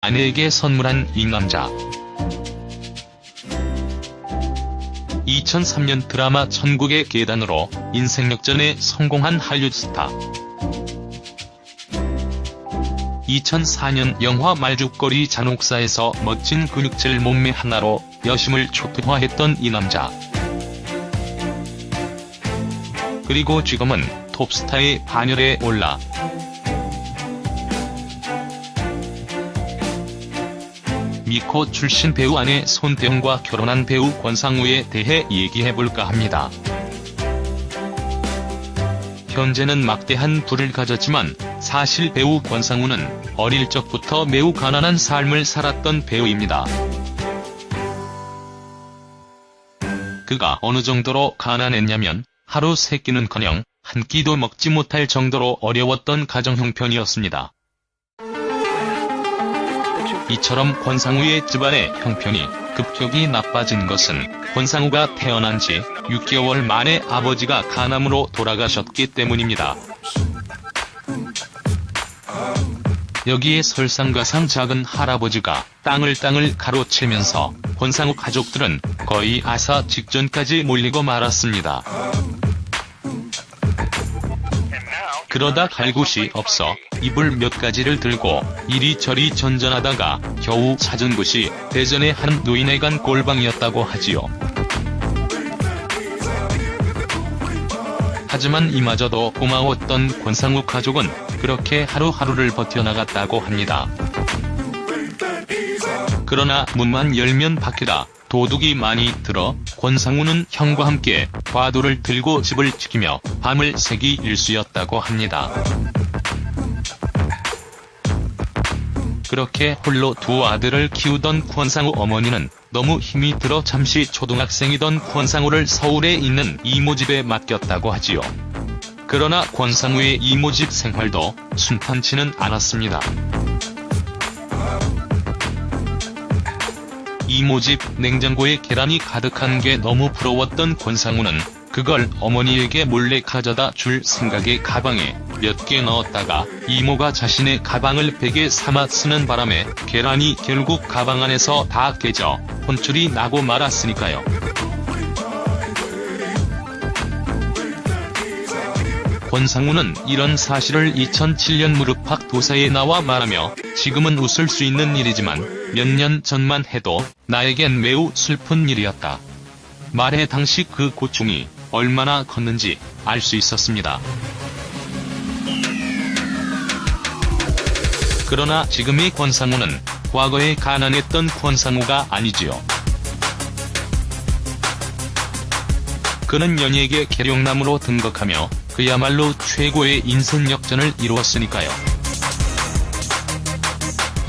아내에게 선물한 이 남자. 2003년 드라마 천국의 계단으로 인생 역전에 성공한 한류 스타. 2004년 영화 말죽거리 잔혹사에서 멋진 근육질 몸매 하나로 여심을 초토화했던 이 남자. 그리고 지금은 톱스타의 반열에 올라 미코 출신 배우 아내 손태영과 결혼한 배우 권상우에 대해 얘기해볼까 합니다. 현재는 막대한 부를 가졌지만 사실 배우 권상우는 어릴 적부터 매우 가난한 삶을 살았던 배우입니다. 그가 어느 정도로 가난했냐면 하루 세 끼는커녕 한 끼도 먹지 못할 정도로 어려웠던 가정 형편이었습니다. 이처럼 권상우의 집안의 형편이 급격히 나빠진 것은 권상우가 태어난 지 6개월 만에 아버지가 간암으로 돌아가셨기 때문입니다. 여기에 설상가상 작은 할아버지가 땅을 가로채면서 권상우 가족들은 거의 아사 직전까지 몰리고 말았습니다. 그러다 갈 곳이 없어 이불 몇 가지를 들고 이리저리 전전하다가 겨우 찾은 곳이 대전의 한 노인회관 골방이었다고 하지요. 하지만 이마저도 고마웠던 권상우 가족은 그렇게 하루하루를 버텨나갔다고 합니다. 그러나 문만 열면 밖이라 도둑이 많이 들어 권상우는 형과 함께 과도를 들고 집을 지키며 밤을 새기 일쑤였다고 합니다. 그렇게 홀로 두 아들을 키우던 권상우 어머니는 너무 힘이 들어 잠시 초등학생이던 권상우를 서울에 있는 이모집에 맡겼다고 하지요. 그러나 권상우의 이모집 생활도 순탄치는 않았습니다. 이모집 냉장고에 계란이 가득한 게 너무 부러웠던 권상우는 그걸 어머니에게 몰래 가져다 줄 생각에 가방에 몇 개 넣었다가 이모가 자신의 가방을 베개 삼아 쓰는 바람에 계란이 결국 가방 안에서 다 깨져 혼쭐이 나고 말았으니까요. 권상우는 이런 사실을 2007년 무릎팍 도사에 나와 말하며 지금은 웃을 수 있는 일이지만 몇 년 전만 해도 나에겐 매우 슬픈 일이었다. 말해 당시 그 고충이 얼마나 컸는지 알 수 있었습니다. 그러나 지금의 권상우는 과거에 가난했던 권상우가 아니지요. 그는 연예계 계룡남으로 등극하며 그야말로 최고의 인생 역전을 이루었으니까요.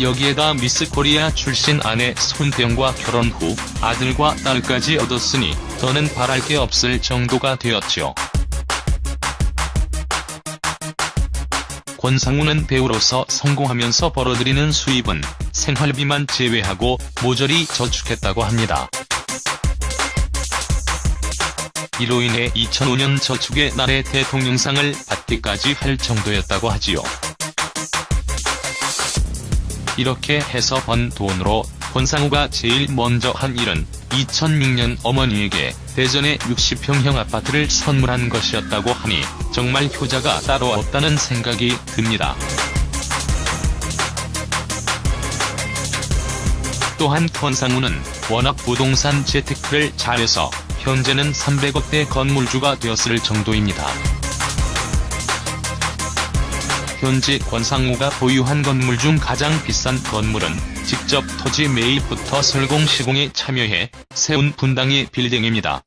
여기에다 미스 코리아 출신 아내 손태영과 결혼 후 아들과 딸까지 얻었으니 더는 바랄 게 없을 정도가 되었죠. 권상우는 배우로서 성공하면서 벌어들이는 수입은 생활비만 제외하고 모조리 저축했다고 합니다. 이로 인해 2005년 저축의 날에 대통령상을 받기까지 할 정도였다고 하지요. 이렇게 해서 번 돈으로 권상우가 제일 먼저 한 일은 2006년 어머니에게 대전의 60평형 아파트를 선물한 것이었다고 하니 정말 효자가 따로 없다는 생각이 듭니다. 또한 권상우는 워낙 부동산 재테크를 잘해서 현재는 300억대 건물주가 되었을 정도입니다. 현재 권상우가 보유한 건물 중 가장 비싼 건물은 직접 토지 매입부터 설공 시공에 참여해 세운 분당의 빌딩입니다.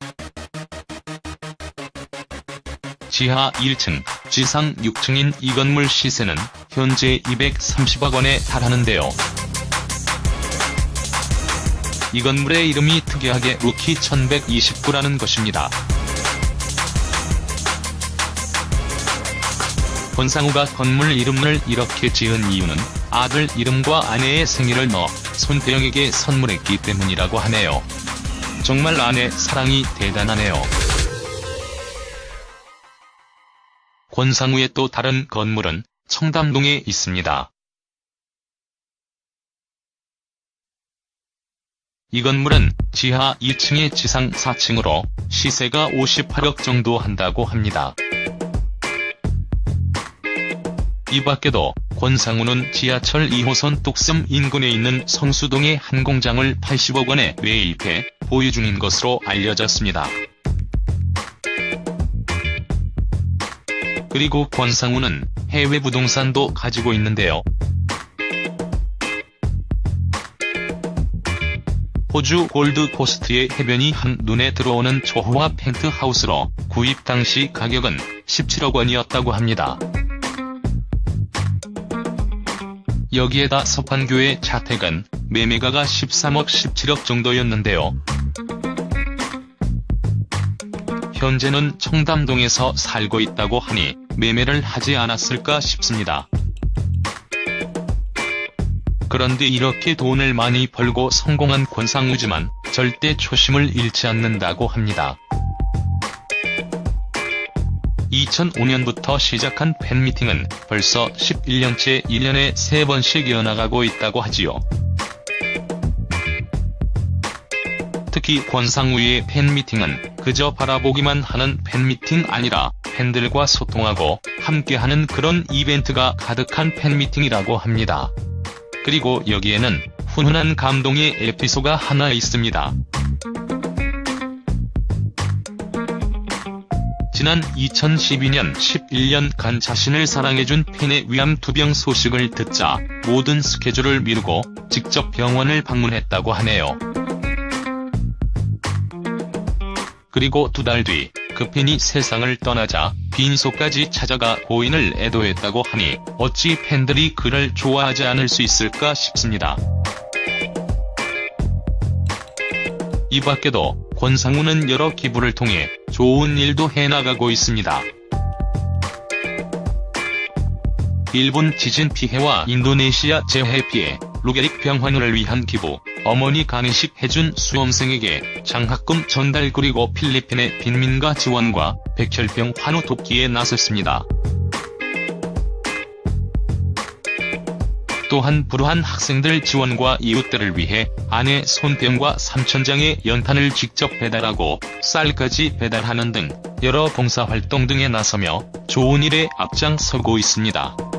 지하 1층, 지상 6층인 이 건물 시세는 현재 230억 원에 달하는데요. 이 건물의 이름이 특이하게 루키 1129라는 것입니다. 권상우가 건물 이름을 이렇게 지은 이유는 아들 이름과 아내의 생일을 넣어 손태영에게 선물했기 때문이라고 하네요. 정말 아내 사랑이 대단하네요. 권상우의 또 다른 건물은 청담동에 있습니다. 이 건물은 지하 2층에 지상 4층으로 시세가 58억 정도 한다고 합니다. 이 밖에도 권상우는 지하철 2호선 뚝섬 인근에 있는 성수동의 한 공장을 80억 원에 매입해 보유 중인 것으로 알려졌습니다. 그리고 권상우는 해외 부동산도 가지고 있는데요. 호주 골드코스트의 해변이 한눈에 들어오는 초호화 펜트하우스로 구입 당시 가격은 17억 원이었다고 합니다. 여기에다 서판교의 자택은 매매가가 13억 17억 정도였는데요. 현재는 청담동에서 살고 있다고 하니 매매를 하지 않았을까 싶습니다. 그런데 이렇게 돈을 많이 벌고 성공한 권상우지만 절대 초심을 잃지 않는다고 합니다. 2005년부터 시작한 팬미팅은 벌써 11년째 1년에 3번씩 이어나가고 있다고 하지요. 특히 권상우의 팬미팅은 그저 바라보기만 하는 팬미팅 아니라 팬들과 소통하고 함께하는 그런 이벤트가 가득한 팬미팅이라고 합니다. 그리고 여기에는 훈훈한 감동의 에피소드가 하나 있습니다. 지난 2012년 11년간 자신을 사랑해준 팬의 위암투병 소식을 듣자 모든 스케줄을 미루고 직접 병원을 방문했다고 하네요. 그리고 2달 뒤 그 팬이 세상을 떠나자 빈소까지 찾아가 고인을 애도했다고 하니 어찌 팬들이 그를 좋아하지 않을 수 있을까 싶습니다. 이 밖에도 권상우는 여러 기부를 통해 좋은 일도 해나가고 있습니다. 일본 지진 피해와 인도네시아 재해 피해, 루게릭 병환을 위한 기부, 어머니 간이식 해준 수험생에게 장학금 전달 그리고 필리핀의 빈민가 지원과 백혈병 환우 돕기에 나섰습니다. 또한 불우한 학생들 지원과 이웃들을 위해 아내 손병과 삼천장의 연탄을 직접 배달하고 쌀까지 배달하는 등 여러 봉사활동 등에 나서며 좋은 일에 앞장서고 있습니다.